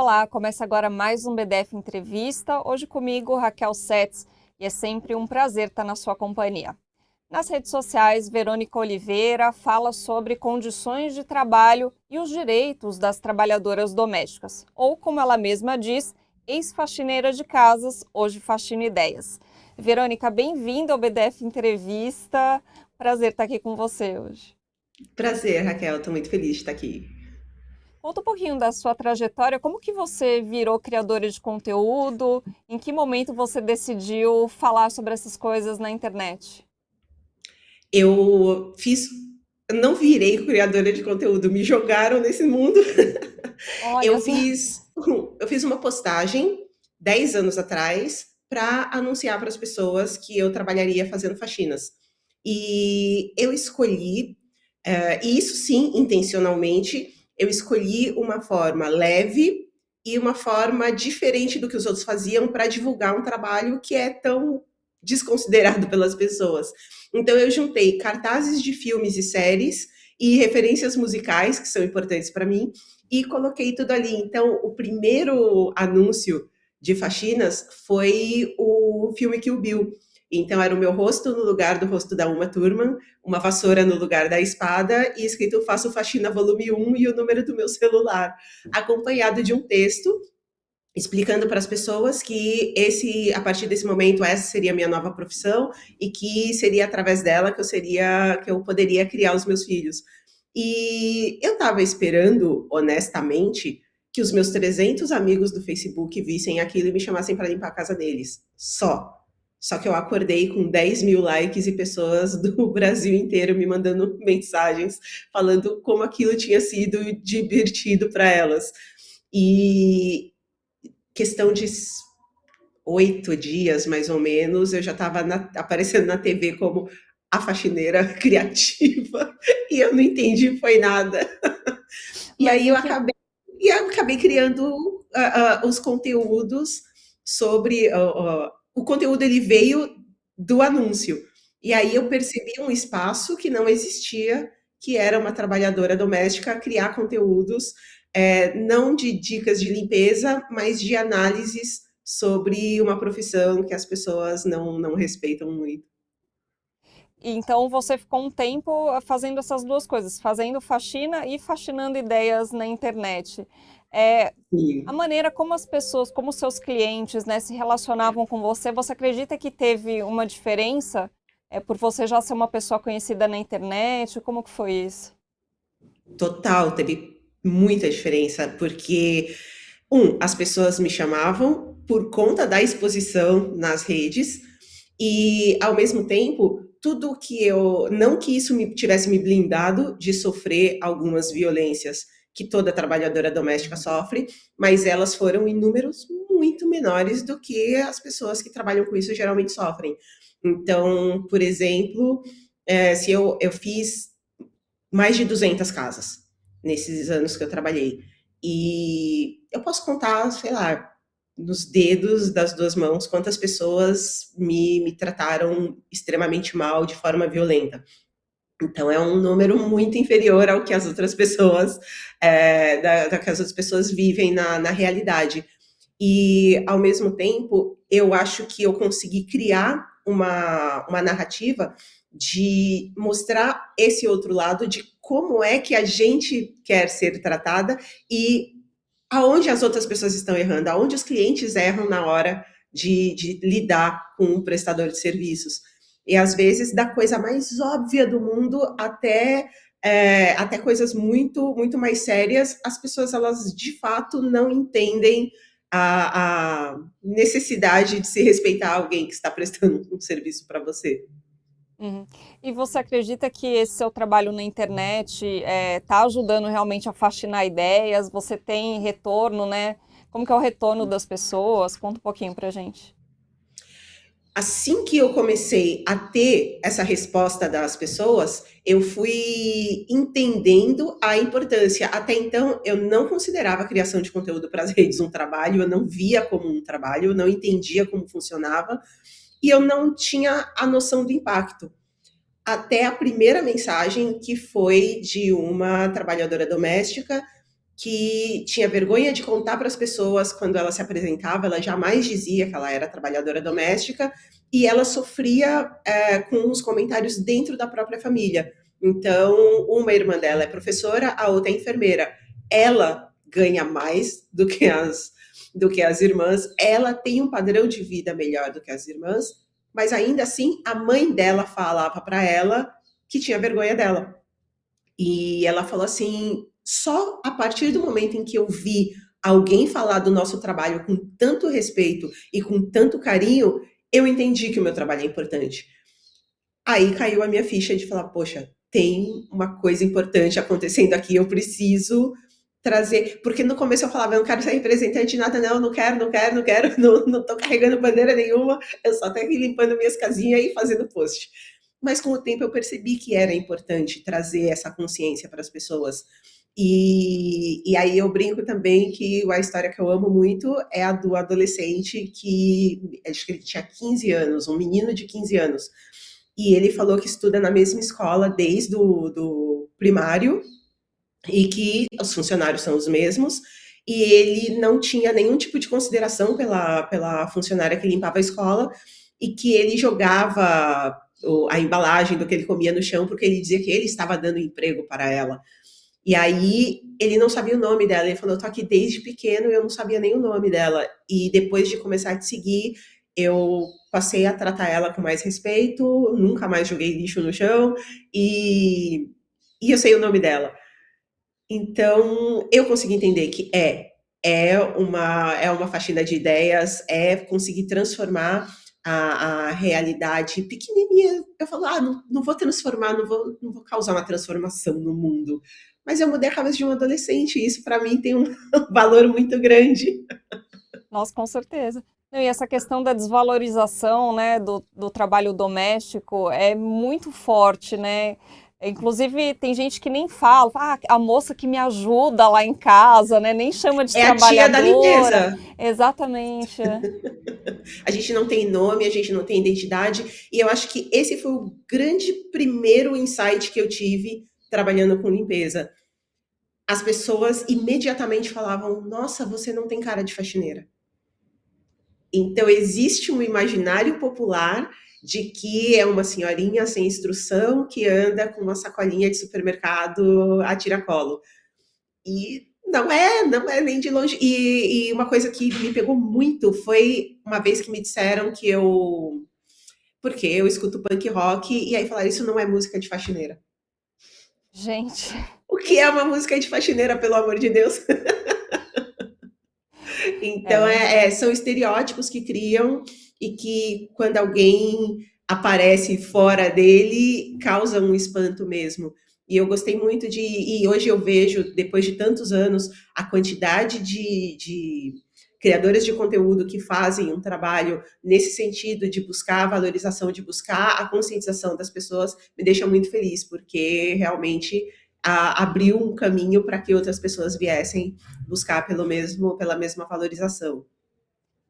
Olá, começa agora mais um BDF Entrevista. Hoje comigo, Raquel Setz, e é sempre um prazer estar na sua companhia. Nas redes sociais, Verônica Oliveira fala sobre condições de trabalho e os direitos das trabalhadoras domésticas, ou como ela mesma diz, ex-faxineira de casas, hoje faxina ideias. Verônica, bem-vinda ao BDF Entrevista. Prazer estar aqui com você hoje. Prazer, Raquel. Estou muito feliz de estar aqui. Conta um pouquinho da sua trajetória, como que você virou criadora de conteúdo, em que momento você decidiu falar sobre essas coisas na internet? Eu fiz, eu não virei criadora de conteúdo, me jogaram nesse mundo. Olha Eu só. fiz, eu fiz uma postagem 10 anos atrás para anunciar para as pessoas que eu trabalharia fazendo faxinas. E eu escolhi, e isso sim, intencionalmente, eu escolhi uma forma leve e uma forma diferente do que os outros faziam para divulgar um trabalho que é tão desconsiderado pelas pessoas. Então eu juntei cartazes de filmes e séries e referências musicais que são importantes para mim e coloquei tudo ali. Então o primeiro anúncio de faxinas foi o filme Kill Bill. Então era o meu rosto no lugar do rosto da Uma Thurman, uma vassoura no lugar da espada e escrito Faço Faxina Volume 1 e o número do meu celular, acompanhado de um texto explicando para as pessoas que a partir desse momento essa seria a minha nova profissão e que seria através dela que eu poderia criar os meus filhos. E eu estava esperando, honestamente, que os meus 300 amigos do Facebook vissem aquilo e me chamassem para limpar a casa deles. Só que eu acordei com 10 mil likes e pessoas do Brasil inteiro me mandando mensagens falando como aquilo tinha sido divertido para elas. E questão de 8 dias, mais ou menos, eu já estava aparecendo na TV como a faxineira criativa e eu não entendi foi nada. E Mas aí em que eu acabei criando os conteúdos sobre o conteúdo ele veio do anúncio. E aí eu Uhum. percebi um espaço que não existia, que era uma trabalhadora doméstica criar conteúdos, não de dicas de limpeza, mas de análises sobre uma profissão que as pessoas não respeitam muito. Então você ficou um tempo fazendo essas duas coisas, fazendo faxina e faxinando ideias na internet. É, a Sim. maneira como as pessoas, como os seus clientes, né, se relacionavam com você, você acredita que teve uma diferença, por você já ser uma pessoa conhecida na internet? Como que foi isso? Total, teve muita diferença, porque as pessoas me chamavam por conta da exposição nas redes e, ao mesmo tempo, tudo que eu não que isso me tivesse me blindado de sofrer algumas violências que toda trabalhadora doméstica sofre, mas elas foram em números muito menores do que as pessoas que trabalham com isso geralmente sofrem. Então, por exemplo, se eu fiz mais de 200 casas nesses anos que eu trabalhei. E eu posso contar, sei lá, nos dedos das duas mãos quantas pessoas me trataram extremamente mal de forma violenta. Então é um número muito inferior ao que as outras pessoas, da que as outras pessoas vivem na realidade. E ao mesmo tempo, eu acho que eu consegui criar uma narrativa de mostrar esse outro lado de como é que a gente quer ser tratada e aonde as outras pessoas estão errando, aonde os clientes erram na hora de lidar com um prestador de serviços. E às vezes da coisa mais óbvia do mundo até coisas muito mais sérias, as pessoas elas de fato não entendem a necessidade de se respeitar alguém que está prestando um serviço para você. Uhum. E você acredita que esse seu trabalho na internet está ajudando realmente a faxinar ideias? Você tem retorno, né? Como que é o retorno das pessoas? Conta um pouquinho pra gente. Assim que eu comecei a ter essa resposta das pessoas, eu fui entendendo a importância. Até então, eu não considerava a criação de conteúdo para as redes um trabalho, eu não via como um trabalho, eu não entendia como funcionava e eu não tinha a noção do impacto. Até a primeira mensagem, que foi de uma trabalhadora doméstica que tinha vergonha de contar para as pessoas quando ela se apresentava, ela jamais dizia que ela era trabalhadora doméstica, e ela sofria com os comentários dentro da própria família. Então, uma irmã dela é professora, a outra é enfermeira. Ela ganha mais do que as irmãs, ela tem um padrão de vida melhor do que as irmãs, mas ainda assim a mãe dela falava para ela que tinha vergonha dela. E ela falou assim: só a partir do momento em que eu vi alguém falar do nosso trabalho com tanto respeito e com tanto carinho, eu entendi que o meu trabalho é importante. Aí caiu a minha ficha de falar: poxa, tem uma coisa importante acontecendo aqui, eu preciso trazer. Porque no começo eu falava: eu não quero ser representante de nada, não, não quero, não quero, não quero, não tô carregando bandeira nenhuma, eu só tô aqui limpando minhas casinhas e fazendo post. Mas com o tempo eu percebi que era importante trazer essa consciência para as pessoas. E aí eu brinco também que a história que eu amo muito é a do adolescente que, acho que ele tinha 15 anos, um menino de 15 anos. E ele falou que estuda na mesma escola desde o do primário e que os funcionários são os mesmos. E ele não tinha nenhum tipo de consideração pela funcionária que limpava a escola e que ele jogava a embalagem do que ele comia no chão porque ele dizia que ele estava dando emprego para ela. E aí ele não sabia o nome dela. Ele falou: eu tô aqui desde pequeno e eu não sabia nem o nome dela. E depois de começar a te seguir, eu passei a tratar ela com mais respeito, nunca mais joguei lixo no chão e eu sei o nome dela. Então eu consegui entender que é uma faxina de ideias, é conseguir transformar a realidade pequenininha. Eu falo: não, não vou transformar, não vou causar uma transformação no mundo. Mas eu mudei a cabeça de um adolescente, e isso para mim tem um valor muito grande. Nossa, com certeza. Não, e essa questão da desvalorização, né, do trabalho doméstico é muito forte, né? Inclusive, tem gente que nem fala, a moça que me ajuda lá em casa, né? Nem chama de É a tia da trabalhadora. limpeza. Exatamente. A gente não tem nome, a gente não tem identidade, e eu acho que esse foi o grande primeiro insight que eu tive trabalhando com limpeza. As pessoas imediatamente falavam: nossa, você não tem cara de faxineira. Então existe um imaginário popular de que é uma senhorinha sem instrução que anda com uma sacolinha de supermercado a tiracolo. E não é nem de longe. E uma coisa que me pegou muito foi uma vez que me disseram que eu. Porque eu escuto punk rock, e aí falaram: isso não é música de faxineira. Gente, O que é uma música de faxineira, pelo amor de Deus? é Então, verdade. são estereótipos que criam e que, quando alguém aparece fora dele, causa um espanto mesmo. E eu gostei muito de. E hoje eu vejo, depois de tantos anos, a quantidade de criadores de conteúdo que fazem um trabalho nesse sentido de buscar a valorização, de buscar a conscientização das pessoas, me deixa muito feliz, porque realmente abriu um caminho para que outras pessoas viessem buscar pela mesma valorização.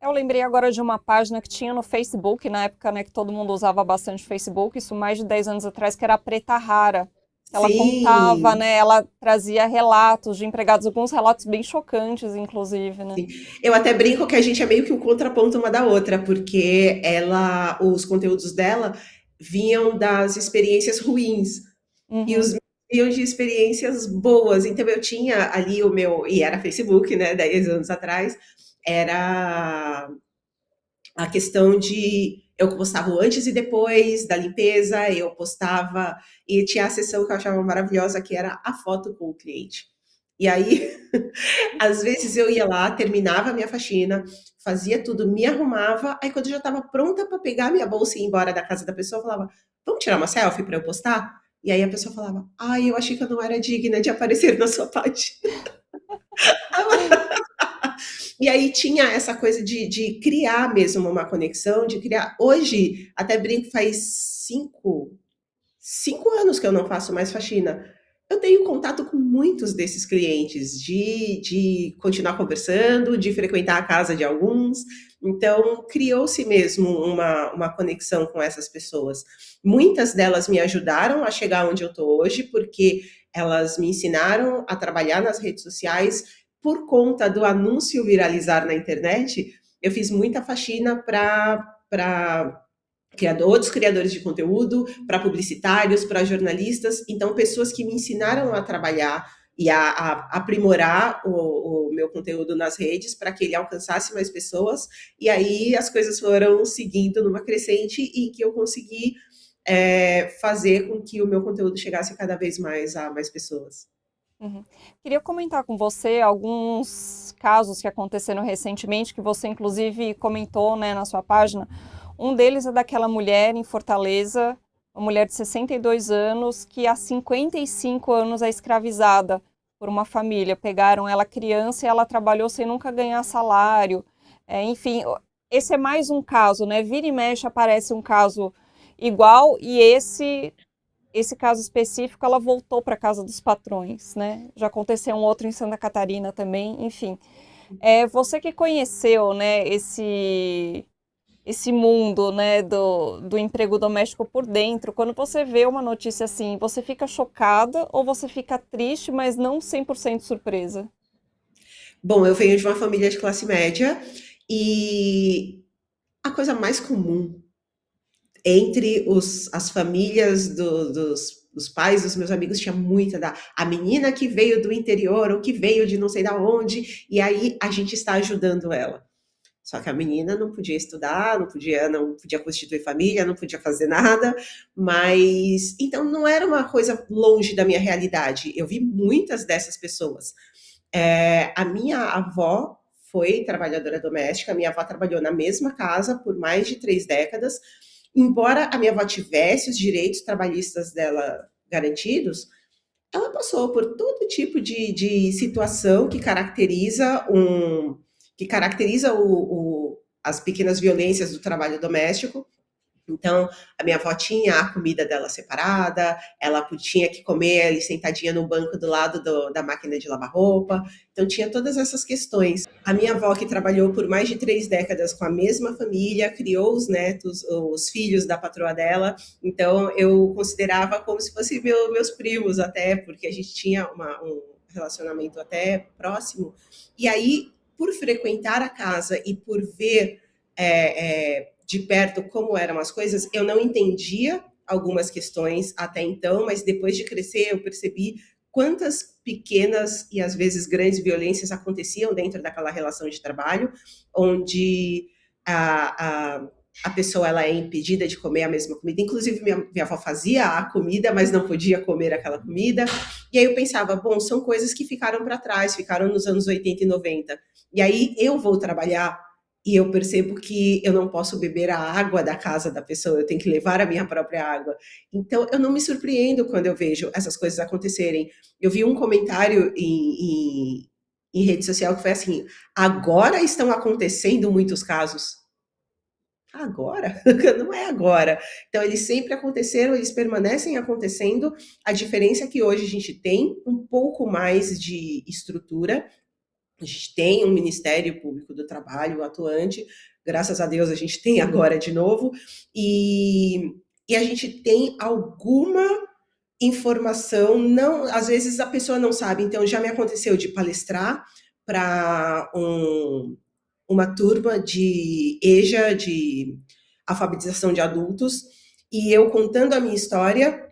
Eu lembrei agora de uma página que tinha no Facebook, na época, né, que todo mundo usava bastante Facebook, isso mais de 10 anos atrás, que era a Preta Rara. Ela contava, Sim, né, ela trazia relatos de empregados, alguns relatos bem chocantes, inclusive, né? sim. Eu até brinco que a gente é meio que o contraponto uma da outra, porque os conteúdos dela vinham das experiências ruins e os Uhum. meus vinham de experiências boas. Então eu tinha ali o meu, e era Facebook, né, 10 anos atrás, era a questão de eu postava o antes e depois da limpeza, eu postava e tinha a sessão que eu achava maravilhosa, que era a foto com o cliente. E aí, às vezes eu ia lá, terminava a minha faxina, fazia tudo, me arrumava, aí quando eu já estava pronta para pegar minha bolsa e ir embora da casa da pessoa, eu falava: vamos tirar uma selfie para eu postar? E aí a pessoa falava: ai, eu achei que eu não era digna de aparecer na sua página. E aí tinha essa coisa de criar mesmo uma conexão, de criar. Hoje, até brinco, faz 5 anos que eu não faço mais faxina. Eu tenho contato com muitos desses clientes, de continuar conversando, de frequentar a casa de alguns. Então, criou-se mesmo uma conexão com essas pessoas. Muitas delas me ajudaram a chegar onde eu estou hoje, porque elas me ensinaram a trabalhar nas redes sociais por conta do anúncio viralizar na internet. Eu fiz muita faxina para outros criadores de conteúdo, para publicitários, para jornalistas, então pessoas que me ensinaram a trabalhar e a aprimorar o meu conteúdo nas redes para que ele alcançasse mais pessoas, e aí as coisas foram seguindo numa crescente e que eu consegui fazer com que o meu conteúdo chegasse cada vez mais a mais pessoas. Uhum. Queria comentar com você alguns casos que aconteceram recentemente, que você inclusive comentou, né, na sua página. Um deles é daquela mulher em Fortaleza, uma mulher de 62 anos, que há 55 anos é escravizada por uma família. Pegaram ela criança e ela trabalhou sem nunca ganhar salário. Enfim, esse é mais um caso, né? Vira e mexe aparece um caso igual, e esse caso específico, ela voltou para a casa dos patrões, né? Já aconteceu um outro em Santa Catarina também, enfim. Você que conheceu, né, esse mundo, né, do emprego doméstico por dentro, quando você vê uma notícia assim, você fica chocada ou você fica triste, mas não 100% surpresa? Bom, eu venho de uma família de classe média e a coisa mais comum entre as famílias dos pais dos meus amigos tinha muita a menina que veio do interior ou que veio de não sei da onde, e aí a gente está ajudando ela. Só que a menina não podia estudar, não podia constituir família, não podia fazer nada, mas então não era uma coisa longe da minha realidade. Eu vi muitas dessas pessoas. A minha avó foi trabalhadora doméstica, a minha avó trabalhou na mesma casa por mais de 3 décadas. Embora a minha avó tivesse os direitos trabalhistas dela garantidos, ela passou por todo tipo de situação que caracteriza as pequenas violências do trabalho doméstico. Então, a minha avó tinha a comida dela separada, ela tinha que comer ali sentadinha no banco do lado da máquina de lavar roupa. Então, tinha todas essas questões. A minha avó, que trabalhou por mais de 3 décadas com a mesma família, criou os netos, os filhos da patroa dela. Então, eu considerava como se fossem meus primos, até, porque a gente tinha um relacionamento até próximo. E aí, por frequentar a casa e por ver de perto como eram as coisas, eu não entendia algumas questões até então, mas depois de crescer eu percebi quantas pequenas e às vezes grandes violências aconteciam dentro daquela relação de trabalho, onde a pessoa ela é impedida de comer a mesma comida. Inclusive, minha avó fazia a comida, mas não podia comer aquela comida. E aí eu pensava, bom, são coisas que ficaram para trás, ficaram nos anos 80 e 90. E aí eu vou trabalhar e eu percebo que eu não posso beber a água da casa da pessoa, eu tenho que levar a minha própria água. Então, eu não me surpreendo quando eu vejo essas coisas acontecerem. Eu vi um comentário em rede social que foi assim: agora estão acontecendo muitos casos. Agora? Não é agora. Então, eles sempre aconteceram, eles permanecem acontecendo. A diferença é que hoje a gente tem um pouco mais de estrutura. A gente tem um Ministério Público do Trabalho atuante, graças a Deus a gente tem agora de novo, e a gente tem alguma informação, não, às vezes a pessoa não sabe, então já me aconteceu de palestrar para uma turma de EJA, de alfabetização de adultos, e eu contando a minha história,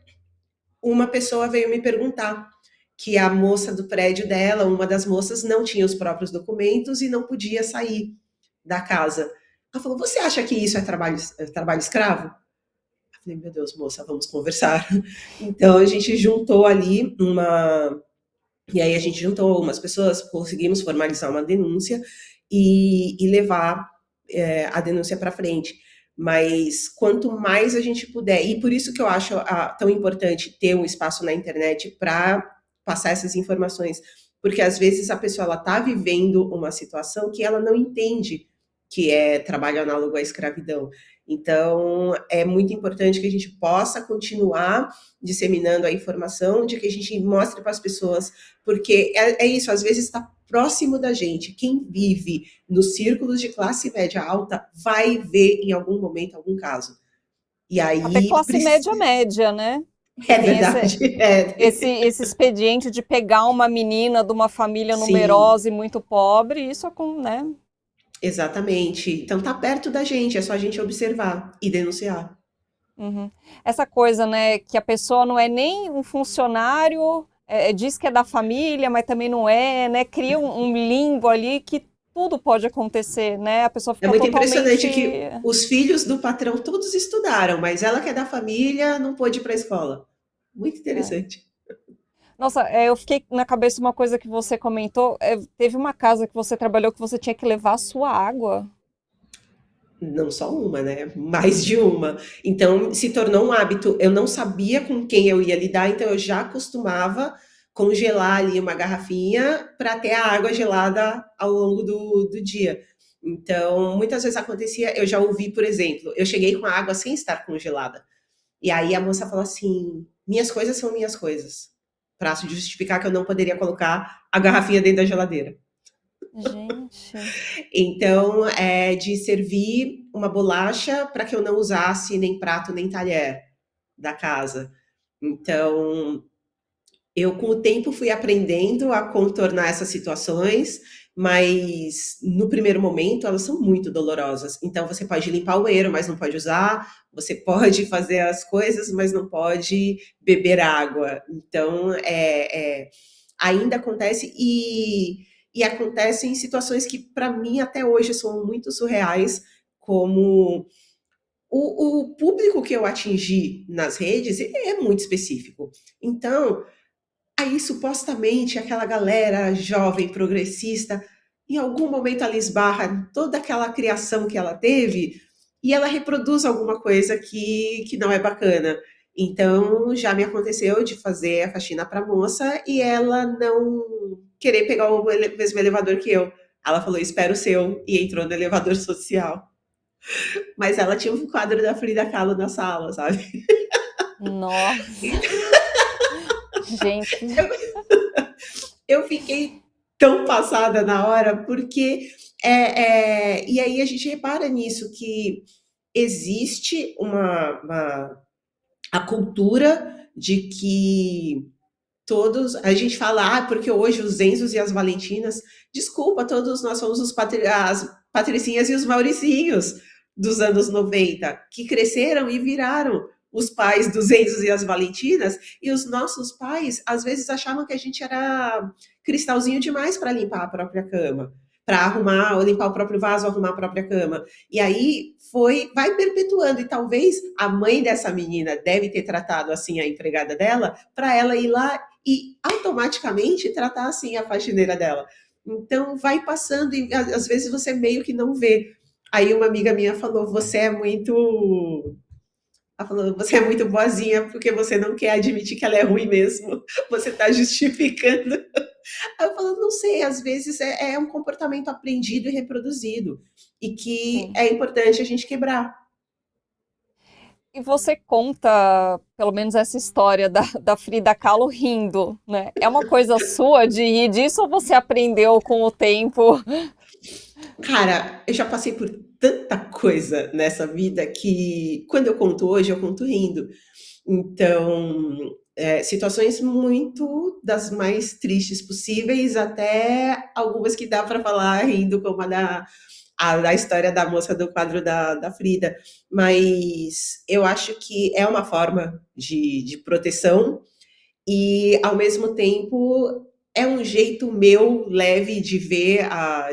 uma pessoa veio me perguntar que a moça do prédio dela, uma das moças, não tinha os próprios documentos e não podia sair da casa. Ela falou: você acha que isso é trabalho escravo? Eu falei: meu Deus, moça, vamos conversar. Então a gente juntou ali e aí a gente juntou algumas pessoas, conseguimos formalizar uma denúncia e levar a denúncia para frente. Mas quanto mais a gente puder, e por isso que eu acho tão importante ter um espaço na internet para passar essas informações, porque às vezes a pessoa está vivendo uma situação que ela não entende que é trabalho análogo à escravidão. Então, é muito importante que a gente possa continuar disseminando a informação, de que a gente mostre para as pessoas, porque é isso, às vezes está próximo da gente. Quem vive nos círculos de classe média alta vai ver em algum momento algum caso. E Até aí classe média média, né? que É tem verdade. É. esse expediente de pegar uma menina de uma família Sim, numerosa e muito pobre, isso é com, né? exatamente. Então tá perto da gente, é só a gente observar e denunciar. Uhum. Essa coisa, né, que a pessoa não é nem um funcionário, diz que é da família, mas também não é, né? Cria um limbo ali que tudo pode acontecer, né? A pessoa É fica muito totalmente. impressionante que os filhos do patrão todos estudaram, mas ela que é da família não pôde ir para a escola. Muito É. interessante. Nossa, eu fiquei na cabeça uma coisa que você comentou. Teve uma casa que você trabalhou que você tinha que levar a sua água. Não só uma, né? Mais de uma. Então, se tornou um hábito. Eu não sabia com quem eu ia lidar, então eu já costumava congelar ali uma garrafinha para ter a água gelada ao longo do dia. Então, muitas vezes acontecia, eu já ouvi, por exemplo, eu cheguei com a água sem estar congelada. E aí a moça falou assim: minhas coisas são minhas coisas. Para justificar que eu não poderia colocar a garrafinha dentro da geladeira. Gente. Então, é de servir uma bolacha para que eu não usasse nem prato nem talher da casa. Então, eu com o tempo fui aprendendo a contornar essas situações, mas no primeiro momento elas são muito dolorosas. Então, você pode limpar o banheiro, mas não pode usar. Você pode fazer as coisas, mas não pode beber água. Então, ainda acontece e acontece em situações que para mim até hoje são muito surreais, como o público que eu atingi nas redes é muito específico. Então, aí supostamente aquela galera jovem progressista, em algum momento ela esbarra toda aquela criação que ela teve e ela reproduz alguma coisa que não é bacana. Então, já me aconteceu de fazer a faxina para a moça e ela não querer pegar o mesmo elevador que eu. Ela falou, espera o seu, e entrou no elevador social. Mas ela tinha um quadro da Frida Kahlo na sala, sabe? Nossa. Gente. Eu fiquei tão passada na hora, porque. E aí a gente repara nisso, que existe a cultura de que todos. A gente fala, porque hoje os Enzos e as Valentinas, desculpa, todos nós somos as Patricinhas e os Mauricinhos dos anos 90 que cresceram e viraram os pais dos Enzos e as Valentinas, e os nossos pais, às vezes, achavam que a gente era cristalzinho demais para limpar a própria cama, para arrumar, ou limpar o próprio vaso, arrumar a própria cama. E aí vai perpetuando, e talvez a mãe dessa menina deve ter tratado assim a empregada dela, para ela ir lá e automaticamente tratar assim a faxineira dela. Então vai passando e às vezes você meio que não vê. Aí uma amiga minha falou: "Você é muito ela falou, você é muito boazinha porque você não quer admitir que ela é ruim mesmo. Você está justificando." Aí eu falo, não sei, às vezes é um comportamento aprendido e reproduzido. E que Sim. é importante a gente quebrar. E você conta, pelo menos essa história da Frida Kahlo rindo, né? É uma coisa sua de rir disso ou você aprendeu com o tempo? Cara, eu já passei por tanta coisa nessa vida que quando eu conto hoje, eu conto rindo. Então, situações muito das mais tristes possíveis, até algumas que dá para falar rindo, como a da história da moça do quadro da Frida. Mas eu acho que é uma forma de proteção e, ao mesmo tempo, é um jeito meu leve de ver,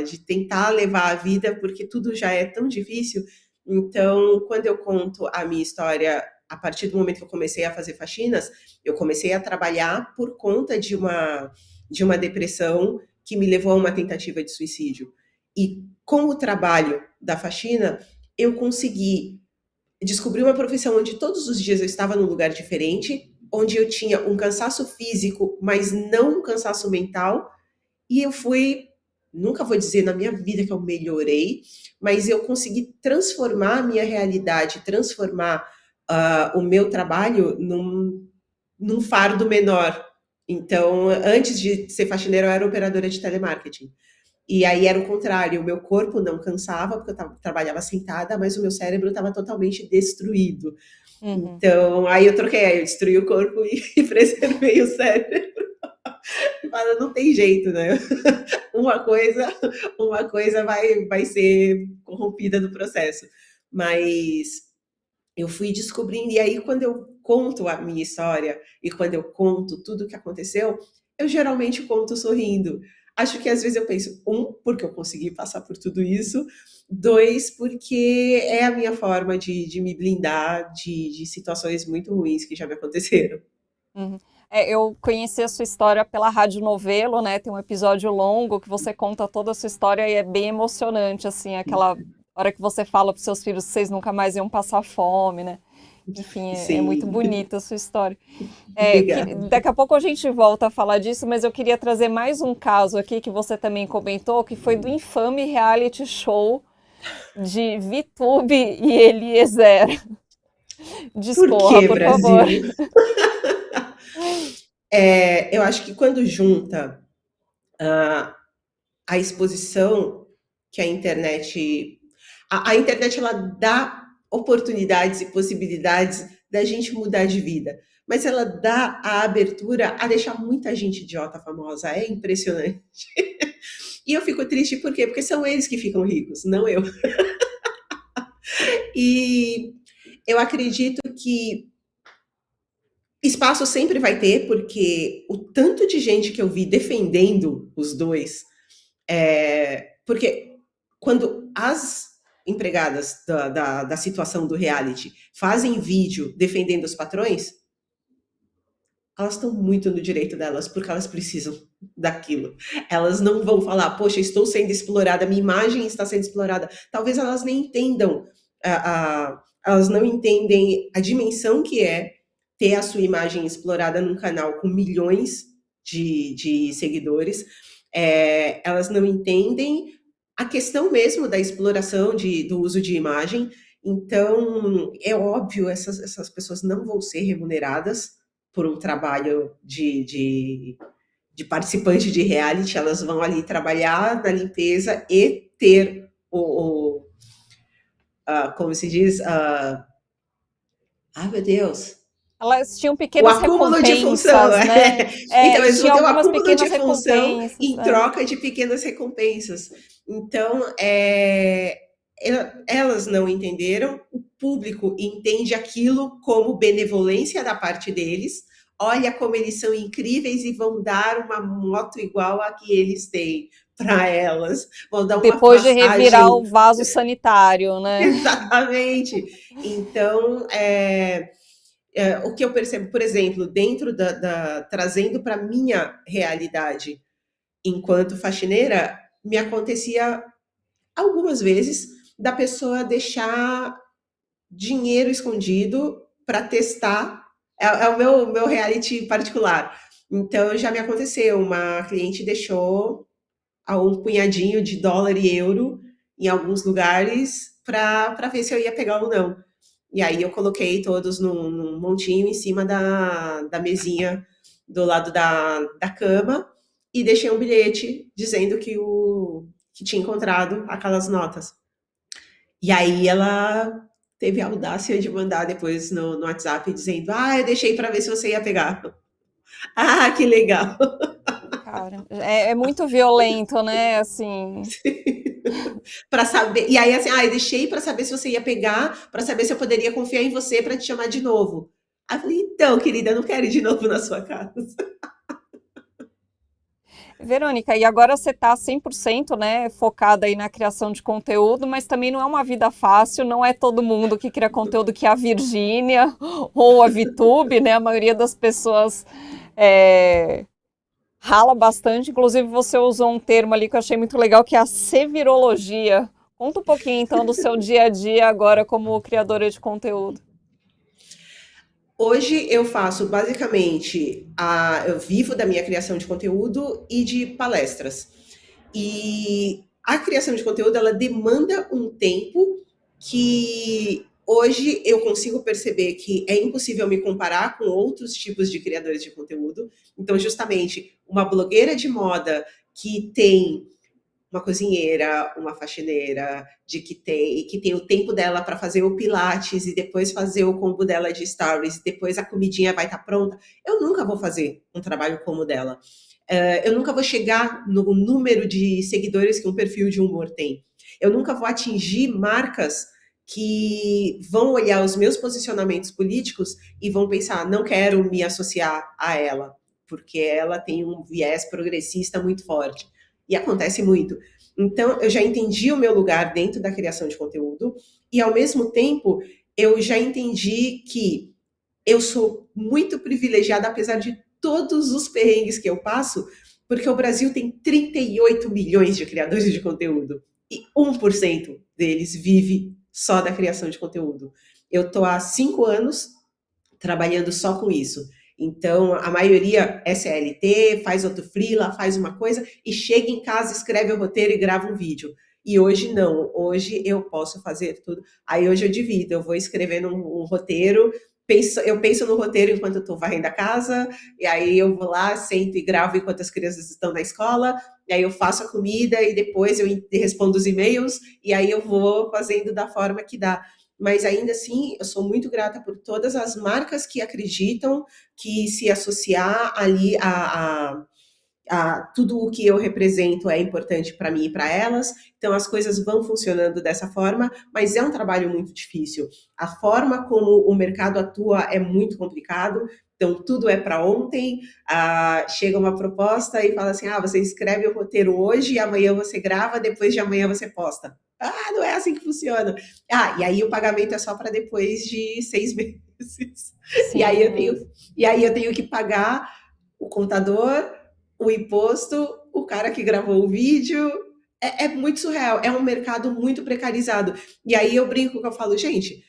de tentar levar a vida, porque tudo já é tão difícil. Então, quando eu conto a minha história, a partir do momento que eu comecei a fazer faxinas, eu comecei a trabalhar por conta de uma depressão que me levou a uma tentativa de suicídio. E com o trabalho da faxina, eu consegui descobri uma profissão onde todos os dias eu estava num lugar diferente, onde eu tinha um cansaço físico, mas não um cansaço mental, e eu fui, nunca vou dizer na minha vida que eu melhorei, mas eu consegui transformar a minha realidade, transformar o meu trabalho num fardo menor. Então, antes de ser faxineira, eu era operadora de telemarketing. E aí era o contrário, o meu corpo não cansava, porque eu trabalhava sentada, mas o meu cérebro estava totalmente destruído. Uhum. Então, aí eu troquei, aí eu destruí o corpo e preservei o cérebro. Fala, não tem jeito, né? Uma coisa, uma coisa vai ser corrompida no processo. Mas eu fui descobrindo, e aí quando eu conto a minha história e quando eu conto tudo o que aconteceu, eu geralmente conto sorrindo. Acho que às vezes eu penso, um, porque eu consegui passar por tudo isso, dois, porque é a minha forma de me blindar de situações muito ruins que já me aconteceram. Uhum. Eu conheci a sua história pela Rádio Novelo, né? Tem um episódio longo que você conta toda a sua história e é bem emocionante, assim, aquela hora que você fala para seus filhos que vocês nunca mais iam passar fome, né? Enfim, é muito Sim, bonita a sua história. obrigada. Daqui a pouco a gente volta a falar disso, mas eu queria trazer mais um caso aqui que você também comentou, que foi do infame reality show de VTube e Eliezer. Por Discorra, que, por favor. Brasil? Eu acho que quando junta a exposição que a internet ela dá oportunidades e possibilidades da gente mudar de vida, mas ela dá a abertura a deixar muita gente idiota famosa, é impressionante. E eu fico triste por quê? Porque são eles que ficam ricos, não eu. E eu acredito que espaço sempre vai ter, porque o tanto de gente que eu vi defendendo os dois, porque quando as empregadas da situação do reality fazem vídeo defendendo os patrões, elas estão muito no direito delas, porque elas precisam daquilo. Elas não vão falar, poxa, estou sendo explorada, minha imagem está sendo explorada. Talvez elas nem entendam, elas não entendem a dimensão que é ter a sua imagem explorada num canal com milhões de seguidores. Elas não entendem a questão mesmo da exploração do uso de imagem. Então, é óbvio, essas pessoas não vão ser remuneradas por um trabalho de participante de reality, elas vão ali trabalhar na limpeza e ter como se diz, ai meu Deus, Elas tinham o pequenas acúmulo de função. recompensas, né? Então, eles vão Tinha ter o algumas acúmulo de pequenas função recompensas. em troca de pequenas recompensas. Então, elas não entenderam, o público entende aquilo como benevolência da parte deles. Olha como eles são incríveis e vão dar uma moto igual a que eles têm para elas, vão dar uma Depois de revirar o massagem. vaso sanitário, né? Exatamente. Então, o que eu percebo, por exemplo, dentro trazendo para minha realidade enquanto faxineira, me acontecia algumas vezes da pessoa deixar dinheiro escondido para testar. É o meu reality particular. Então, já me aconteceu, uma cliente deixou um punhadinho de dólar e euro em alguns lugares para ver se eu ia pegar ou não. E aí eu coloquei todos num montinho em cima da mesinha do lado da cama e deixei um bilhete dizendo que tinha encontrado aquelas notas. E aí ela teve a audácia de mandar depois no WhatsApp dizendo: Ah, eu deixei para ver se você ia pegar. Ah, que legal. Cara, é muito violento, né? Assim, Para saber. E aí, assim, eu deixei para saber se você ia pegar, para saber se eu poderia confiar em você para te chamar de novo. Aí eu falei: Então, querida, eu não quero ir de novo na sua casa. Verônica, e agora você está 100%, né, focada aí na criação de conteúdo, mas também não é uma vida fácil, não é todo mundo que cria conteúdo que é a Virgínia ou a VTube, né? A maioria das pessoas é, rala bastante. Inclusive, você usou um termo ali que eu achei muito legal, que é a sevirologia. Conta um pouquinho, então, do seu dia a dia agora como criadora de conteúdo. Hoje eu faço basicamente eu vivo da minha criação de conteúdo e de palestras. E a criação de conteúdo ela demanda um tempo que hoje eu consigo perceber que é impossível me comparar com outros tipos de criadores de conteúdo. Então, justamente, uma blogueira de moda que tem uma cozinheira, uma faxineira, que tem o tempo dela para fazer o pilates e depois fazer o combo dela de stories, e depois a comidinha vai estar pronta. Eu nunca vou fazer um trabalho como o dela. Eu nunca vou chegar no número de seguidores que um perfil de humor tem. Eu nunca vou atingir marcas que vão olhar os meus posicionamentos políticos e vão pensar, não quero me associar a ela, porque ela tem um viés progressista muito forte. E acontece muito. Então, eu já entendi o meu lugar dentro da criação de conteúdo e, ao mesmo tempo, eu já entendi que eu sou muito privilegiada, apesar de todos os perrengues que eu passo, porque o Brasil tem 38 milhões de criadores de conteúdo e 1% deles vive só da criação de conteúdo. Eu estou há 5 anos trabalhando só com isso. Então, a maioria é CLT, faz outro freela, faz uma coisa e chega em casa, escreve o roteiro e grava um vídeo. E hoje não, hoje eu posso fazer tudo. Aí hoje eu divido, eu vou escrevendo um roteiro, eu penso no roteiro enquanto eu estou varrendo a casa, e aí eu vou lá, sento e gravo enquanto as crianças estão na escola, e aí eu faço a comida e depois eu respondo os e-mails, e aí eu vou fazendo da forma que dá. Mas ainda assim, eu sou muito grata por todas as marcas que acreditam que se associar ali a tudo o que eu represento é importante para mim e para elas, então as coisas vão funcionando dessa forma, mas é um trabalho muito difícil. A forma como o mercado atua é muito complicado, então tudo é para ontem, chega uma proposta e fala assim, você escreve o roteiro hoje, amanhã você grava, depois de amanhã você posta. Não é assim que funciona. E aí o pagamento é só para depois de 6 meses. E aí eu tenho que pagar o contador, o imposto, o cara que gravou o vídeo. É muito surreal. É um mercado muito precarizado. E aí eu brinco que eu falo, gente,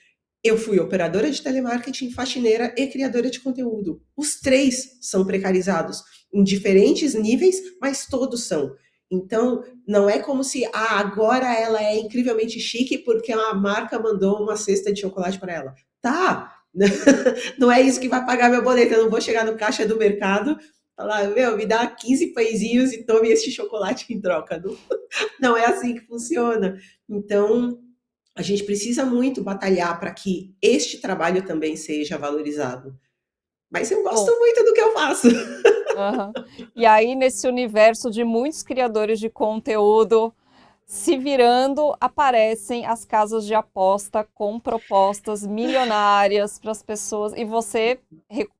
eu fui operadora de telemarketing, faxineira e criadora de conteúdo. Os três são precarizados em diferentes níveis, mas todos são. Então, não é como se agora ela é incrivelmente chique porque a marca mandou uma cesta de chocolate para ela. Tá, não é isso que vai pagar meu boleto. Eu não vou chegar no caixa do mercado e falar, me dá 15 pãezinhos e tome este chocolate em troca. Não é assim que funciona. Então, a gente precisa muito batalhar para que este trabalho também seja valorizado. Mas eu gosto muito do que eu faço. Uhum. E aí, nesse universo de muitos criadores de conteúdo se virando, aparecem as casas de aposta com propostas milionárias para as pessoas. E você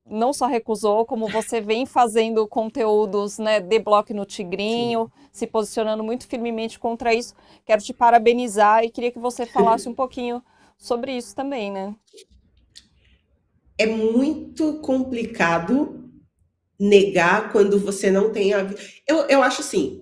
não só recusou, como você vem fazendo conteúdos, né, de bloco no Tigrinho, sim, se posicionando muito firmemente contra isso. Quero te parabenizar e queria que você falasse um pouquinho sobre isso também, né? É muito complicado negar quando você não tem a... Eu acho assim,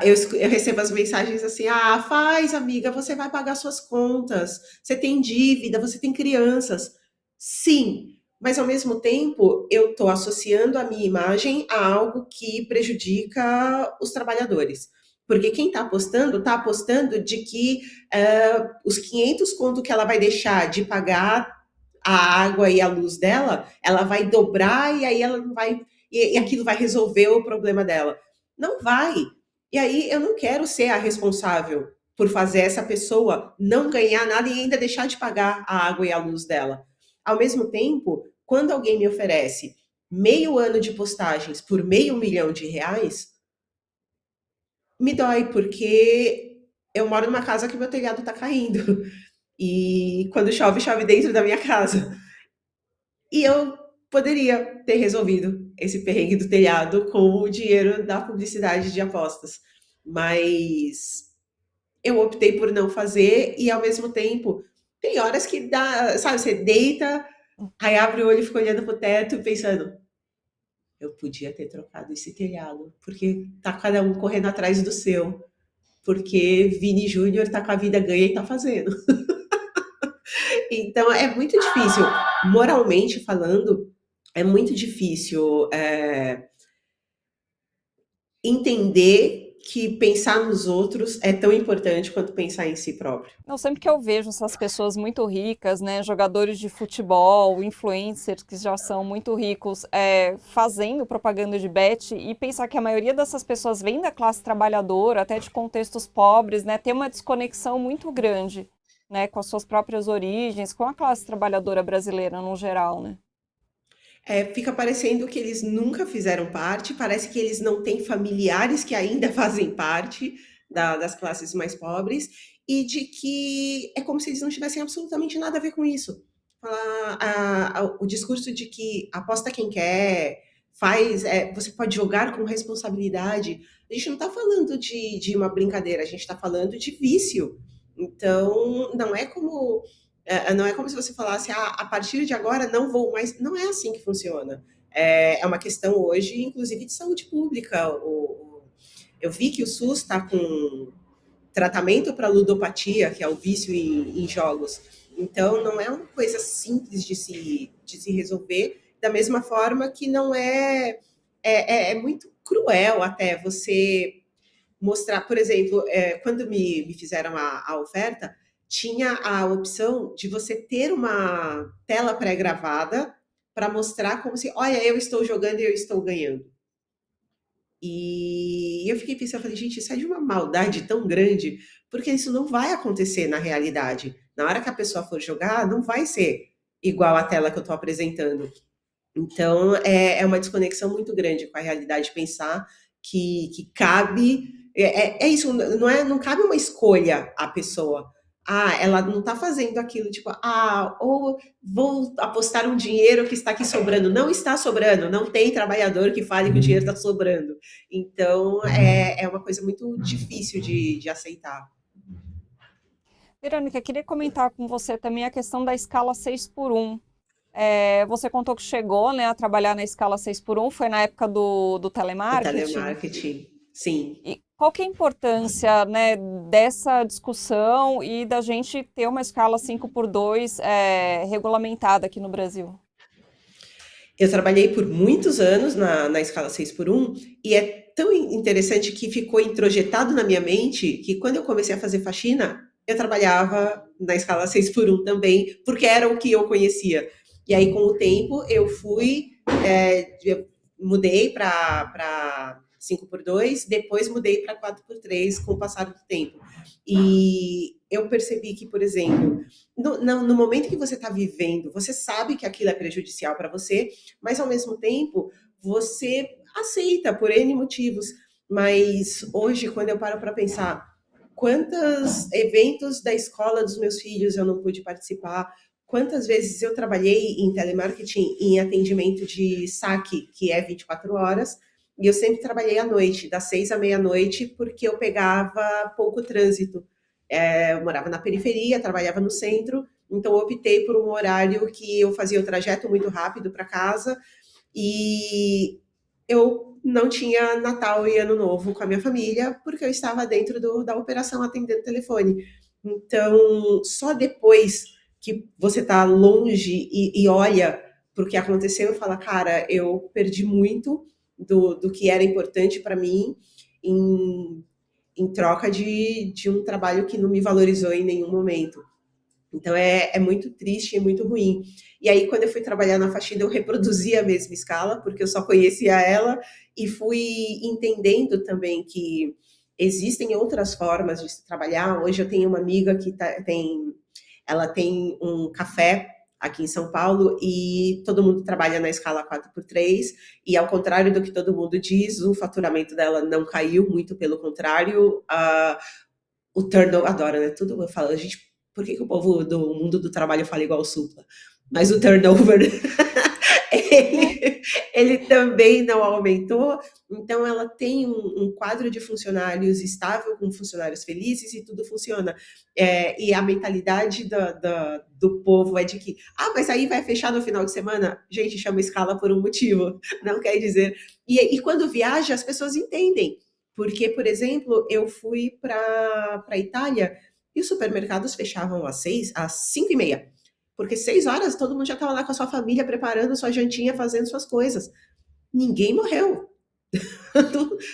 eu recebo as mensagens assim, faz, amiga, você vai pagar suas contas, você tem dívida, você tem crianças. Sim, mas ao mesmo tempo eu estou associando a minha imagem a algo que prejudica os trabalhadores. Porque quem está apostando de que os 500 conto que ela vai deixar de pagar a água e a luz dela, ela vai dobrar e aí ela não vai, e aquilo vai resolver o problema dela. Não vai. E aí eu não quero ser a responsável por fazer essa pessoa não ganhar nada e ainda deixar de pagar a água e a luz dela. Ao mesmo tempo, quando alguém me oferece meio ano de postagens por R$ 500.000, me dói, porque eu moro numa casa que meu telhado tá caindo. E quando chove, chove dentro da minha casa. E eu poderia ter resolvido esse perrengue do telhado com o dinheiro da publicidade de apostas. Mas eu optei por não fazer e, ao mesmo tempo, tem horas que dá, sabe, você deita, aí abre o olho e fica olhando pro teto pensando, eu podia ter trocado esse telhado, porque tá cada um correndo atrás do seu, porque Vini Júnior tá com a vida ganha e tá fazendo. Então, é muito difícil, moralmente falando, é muito difícil entender que pensar nos outros é tão importante quanto pensar em si próprio. Não, sempre que eu vejo essas pessoas muito ricas, né, jogadores de futebol, influencers que já são muito ricos, fazendo propaganda de bet e pensar que a maioria dessas pessoas vem da classe trabalhadora, até de contextos pobres, né, tem uma desconexão muito grande, né, com as suas próprias origens, com a classe trabalhadora brasileira no geral, né? Fica parecendo que eles nunca fizeram parte, parece que eles não têm familiares que ainda fazem parte das classes mais pobres, e de que é como se eles não tivessem absolutamente nada a ver com isso. O discurso de que aposta quem quer, você pode jogar com responsabilidade. A gente não está falando de uma brincadeira, a gente está falando de vício. Então, não é como se você falasse, a partir de agora não vou mais. Não é assim que funciona. É uma questão hoje, inclusive, de saúde pública. Eu vi que o SUS está com tratamento para ludopatia, que é o vício em jogos. Então, não é uma coisa simples de se resolver, da mesma forma que não é muito cruel até você mostrar, por exemplo, quando me fizeram a oferta, tinha a opção de você ter uma tela pré-gravada para mostrar como se, olha, eu estou jogando e eu estou ganhando. E eu fiquei pensando, falei, gente, isso é de uma maldade tão grande, porque isso não vai acontecer na realidade. Na hora que a pessoa for jogar, não vai ser igual a tela que eu estou apresentando. Então, uma desconexão muito grande com a realidade pensar que cabe. É isso, não cabe uma escolha à pessoa. Ela não está fazendo aquilo, tipo, ou vou apostar um dinheiro que está aqui sobrando. Não está sobrando, não tem trabalhador que fale que o dinheiro está sobrando. Então, é uma coisa muito difícil de aceitar. Verônica, queria comentar com você também a questão da escala 6 por um. Você contou que chegou, né, a trabalhar na escala 6 por um, foi na época do Do telemarketing. telemarketing, sim. E qual que é a importância, né, dessa discussão e da gente ter uma escala 5 por 2 regulamentada aqui no Brasil? Eu trabalhei por muitos anos na escala 6 por um e é tão interessante que ficou introjetado na minha mente que quando eu comecei a fazer faxina, eu trabalhava na escala 6 por um também, porque era o que eu conhecia. E aí, com o tempo, eu mudei para 5 por 2, depois mudei para 4 por 3 com o passar do tempo. E eu percebi que, por exemplo, no momento que você está vivendo, você sabe que aquilo é prejudicial para você, mas ao mesmo tempo você aceita por N motivos. Mas hoje, quando eu paro para pensar quantos eventos da escola dos meus filhos eu não pude participar, quantas vezes eu trabalhei em telemarketing em atendimento de saque, que é 24 horas, e eu sempre trabalhei à noite, das 6 à meia-noite, porque eu pegava pouco trânsito. Eu morava na periferia, trabalhava no centro, então eu optei por um horário que eu fazia o trajeto muito rápido para casa e eu não tinha Natal e Ano Novo com a minha família, porque eu estava dentro da operação atendendo telefone. Então, só depois que você está longe e olha para o que aconteceu e fala, cara, eu perdi muito do que era importante para mim em, em troca de um trabalho que não me valorizou em nenhum momento. Então é muito triste, é muito ruim. E aí, quando eu fui trabalhar na faxina, eu reproduzi a mesma escala, porque eu só conhecia ela, e fui entendendo também que existem outras formas de se trabalhar. Hoje eu tenho uma amiga que ela tem um café aqui em São Paulo e todo mundo trabalha na escala 4 por 3 e ao contrário do que todo mundo diz, o faturamento dela não caiu, muito pelo contrário, o turnover, adora, né? Tudo eu falo, gente, por que o povo do mundo do trabalho fala igual o Supla? Mas o turnover, ele também não aumentou, então ela tem um quadro de funcionários estável, com funcionários felizes e tudo funciona. E a mentalidade do povo é de que, mas aí vai fechar no final de semana? Gente, chama escala por um motivo, não quer dizer. E quando viaja, as pessoas entendem. Porque, por exemplo, eu fui para a Itália e os supermercados fechavam às 5h30. Porque 6 horas todo mundo já estava lá com a sua família, preparando sua jantinha, fazendo suas coisas. Ninguém morreu.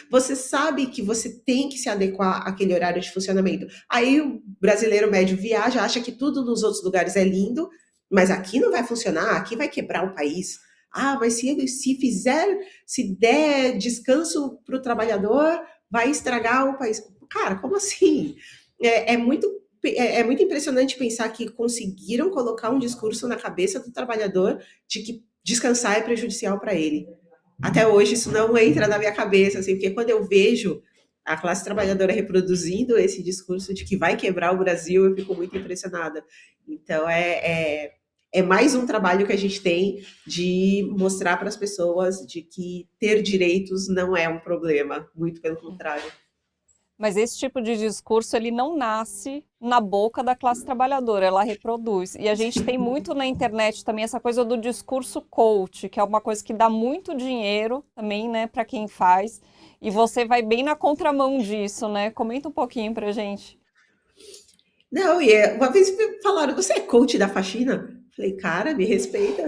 Você sabe que você tem que se adequar àquele horário de funcionamento. Aí o brasileiro médio viaja, acha que tudo nos outros lugares é lindo, mas aqui não vai funcionar, aqui vai quebrar o país. Ah, mas se der descanso para o trabalhador, vai estragar o país. Cara, como assim? É muito impressionante pensar que conseguiram colocar um discurso na cabeça do trabalhador de que descansar é prejudicial para ele. Até hoje isso não entra na minha cabeça, assim, porque quando eu vejo a classe trabalhadora reproduzindo esse discurso de que vai quebrar o Brasil, eu fico muito impressionada. Então, é mais um trabalho que a gente tem de mostrar para as pessoas de que ter direitos não é um problema, muito pelo contrário. Mas esse tipo de discurso, ele não nasce na boca da classe trabalhadora, ela reproduz. E a gente tem muito na internet também essa coisa do discurso coach, que é uma coisa que dá muito dinheiro também, né, para quem faz. E você vai bem na contramão disso, né? Comenta um pouquinho pra gente. Não, uma vez me falaram, você é coach da faxina? Falei, cara, me respeita.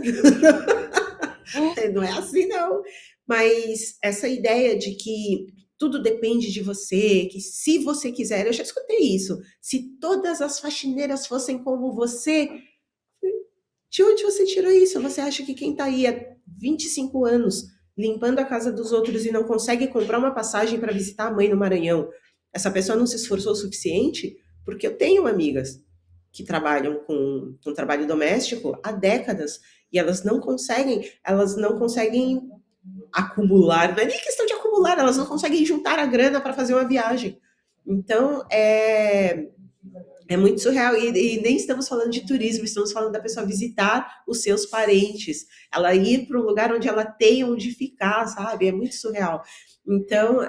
Não é assim, não. Mas essa ideia de que tudo depende de você, que se você quiser, eu já escutei isso. Se todas as faxineiras fossem como você, de onde você tirou isso? Você acha que quem está aí há 25 anos limpando a casa dos outros e não consegue comprar uma passagem para visitar a mãe no Maranhão, essa pessoa não se esforçou o suficiente? Porque eu tenho amigas que trabalham com trabalho doméstico há décadas e elas não conseguem acumular, não é nem questão de acumular, elas não conseguem juntar a grana para fazer uma viagem. Então, é muito surreal. E nem estamos falando de turismo, estamos falando da pessoa visitar os seus parentes, ela ir para um lugar onde ela tem onde ficar, sabe? É muito surreal. Então,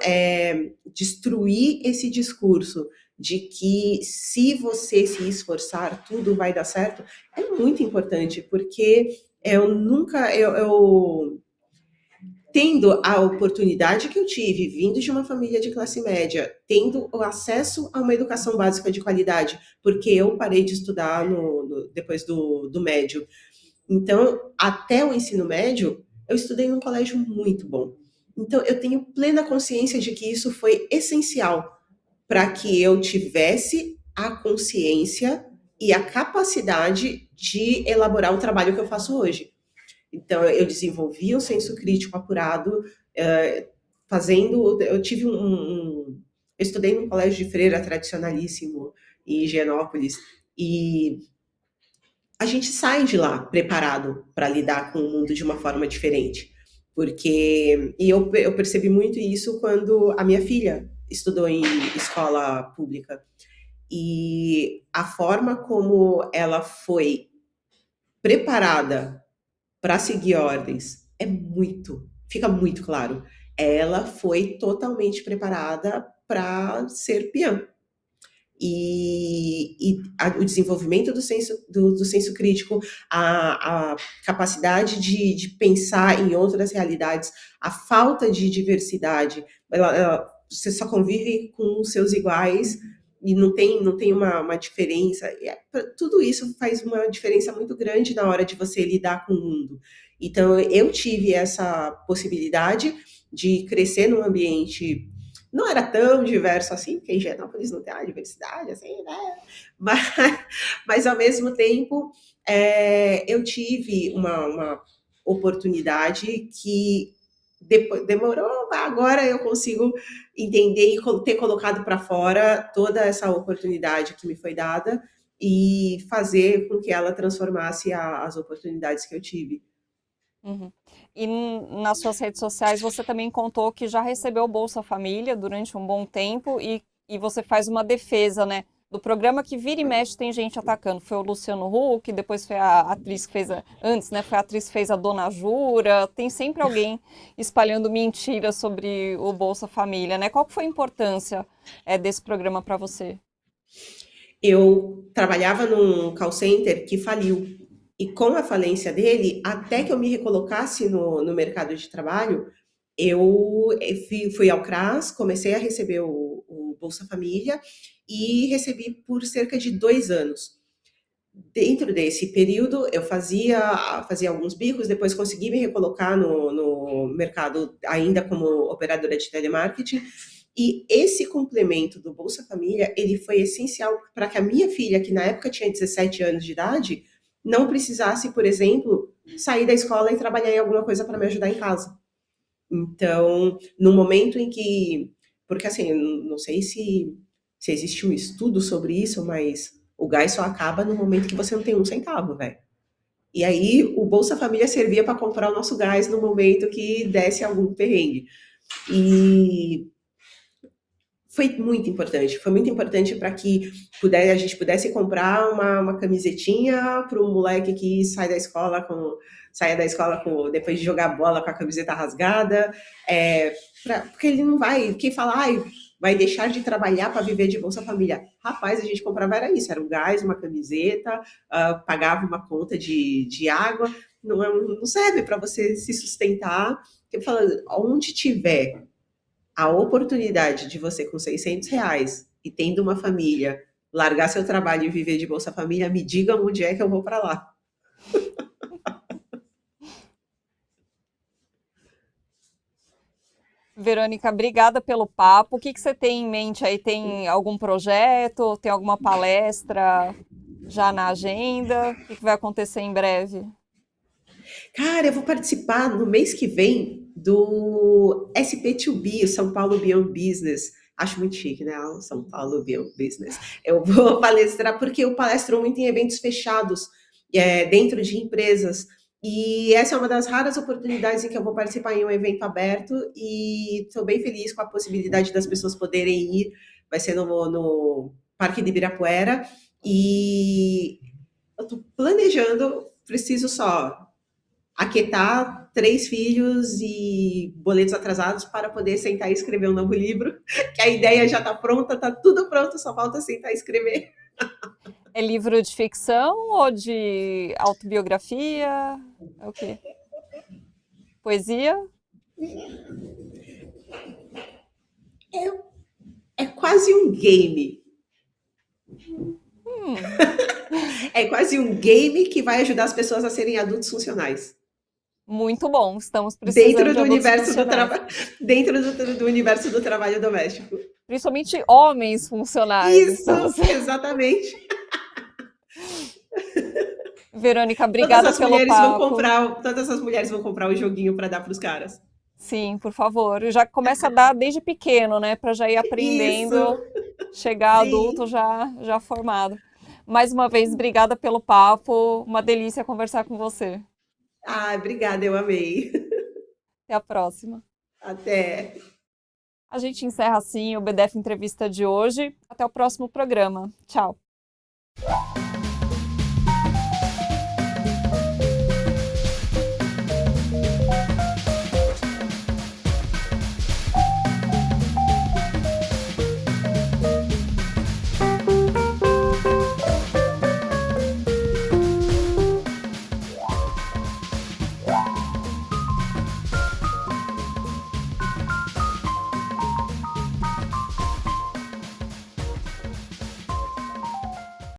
destruir esse discurso de que se você se esforçar, tudo vai dar certo, é muito importante, porque eu nunca, eu tendo a oportunidade que eu tive, vindo de uma família de classe média, tendo o acesso a uma educação básica de qualidade, porque eu parei de estudar depois do médio. Então, até o ensino médio, eu estudei num colégio muito bom. Então, eu tenho plena consciência de que isso foi essencial para que eu tivesse a consciência e a capacidade de elaborar o trabalho que eu faço hoje. Então, eu desenvolvi um senso crítico apurado, fazendo. Eu tive eu estudei num colégio de freira tradicionalíssimo em Higienópolis, e a gente sai de lá preparado para lidar com o mundo de uma forma diferente. Eu percebi muito isso quando a minha filha estudou em escola pública. E a forma como ela foi preparada para seguir ordens fica muito claro. Ela foi totalmente preparada para ser peã. O desenvolvimento do senso crítico, a capacidade de pensar em outras realidades, a falta de diversidade, você só convive com os seus iguais e não tem uma diferença. Tudo isso faz uma diferença muito grande na hora de você lidar com o mundo. Então, eu tive essa possibilidade de crescer num ambiente não era tão diverso assim, porque em Higienópolis não tem a diversidade, assim, né? Mas, mas ao mesmo tempo, eu tive uma oportunidade que depois, demorou, agora eu consigo entender e ter colocado para fora toda essa oportunidade que me foi dada e fazer com que ela transformasse as oportunidades que eu tive. Uhum. E nas suas redes sociais você também contou que já recebeu o Bolsa Família durante um bom tempo e você faz uma defesa, né, do programa que vira e mexe tem gente atacando. Foi o Luciano Huck, depois foi a atriz que fez antes, né, foi a atriz que fez a Dona Jura. Tem sempre alguém espalhando mentiras sobre o Bolsa Família, né? Qual que foi a importância desse programa para você? Eu trabalhava num call center que faliu. E com a falência dele, até que eu me recolocasse no mercado de trabalho, eu fui ao CRAS, comecei a receber o Bolsa Família e recebi por cerca de 2 anos. Dentro desse período, eu fazia alguns bicos, depois consegui me recolocar no mercado ainda como operadora de telemarketing. E esse complemento do Bolsa Família, ele foi essencial para que a minha filha, que na época tinha 17 anos de idade, não precisasse, por exemplo, sair da escola e trabalhar em alguma coisa para me ajudar em casa. Então, no momento em que. Porque assim, eu não sei se existe um estudo sobre isso, mas o gás só acaba no momento que você não tem um centavo, velho. E aí, o Bolsa Família servia para comprar o nosso gás no momento que desse algum perrengue. E foi muito importante para que a gente pudesse comprar uma camisetinha para um moleque que saia da escola depois de jogar bola com a camiseta rasgada, porque ele não vai, quem fala, ai, vai deixar de trabalhar para viver de Bolsa Família. Rapaz, a gente comprava era isso, era um gás, uma camiseta, pagava uma conta de água, não serve para você se sustentar, porque fala, onde tiver a oportunidade de você com R$ 600 e tendo uma família, largar seu trabalho e viver de Bolsa Família, me diga onde é que eu vou para lá. Verônica, obrigada pelo papo. O que que você tem em mente aí? Tem algum projeto? Tem alguma palestra já na agenda? O que que vai acontecer em breve? Cara, eu vou participar no mês que vem do SP2B, o São Paulo Beyond Business. Acho muito chique, né? O São Paulo Beyond Business. Eu vou palestrar porque eu palestro muito em eventos fechados, dentro de empresas. E essa é uma das raras oportunidades em que eu vou participar em um evento aberto e estou bem feliz com a possibilidade das pessoas poderem ir. Vai ser no Parque de Ibirapuera e eu estou planejando, preciso só aquietar 3 filhos e boletos atrasados para poder sentar e escrever um novo livro, que a ideia já está pronta, está tudo pronto, só falta sentar e escrever. É livro de ficção ou de autobiografia? É o quê? Poesia? É quase um game. Hum, É quase um game que vai ajudar as pessoas a serem adultos funcionais. muito bom. Estamos precisando Dentro de do adultos universo do funcionais. trabalho, dentro do universo do trabalho doméstico. Principalmente homens funcionais. Isso, Estamos... exatamente. Verônica, obrigada pelo papo. Todas as mulheres vão comprar o joguinho para dar para os caras. Sim, por favor. Já começa a dar desde pequeno, né? Para já ir Isso, aprendendo, chegar adulto sim. já formado. Mais uma vez, obrigada pelo papo. Uma delícia conversar com você. Ah, obrigada, eu amei. Até a próxima. Até. A gente encerra assim o BDF Entrevista de hoje. Até o próximo programa. Tchau.